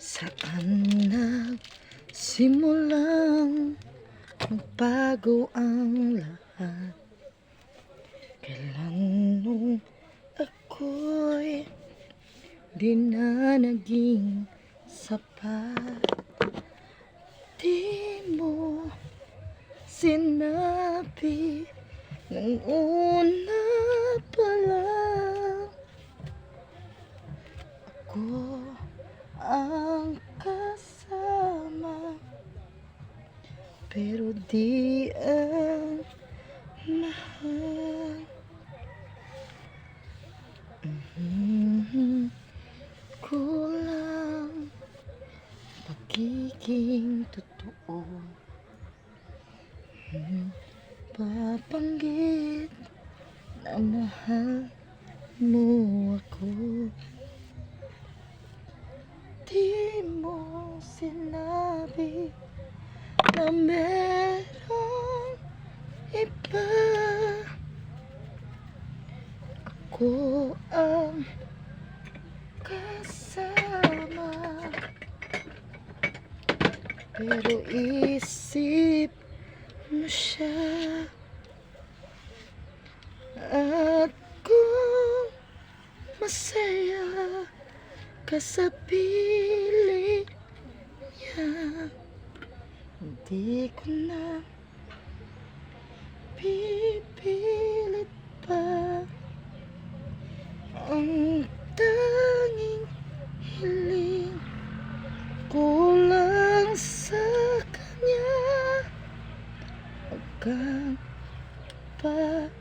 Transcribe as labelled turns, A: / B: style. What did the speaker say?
A: Saan nagsimulang magbago ang lahat? Kailan nung ako'y di na naging sapat? Di mo sinabi nung una pa lang ako ang kasama, pero di ang mahal. Kulang pagiging totoo, papanggit na mahal mo ako. Di mo sinabi na merong iba. Ako ang kasama, pero isip mo siya. At kung masaya ka sa piling niya, hindi ko na pipilit pa. Ang tanging hiling ko lang sa kanya, huwag kang paluhain.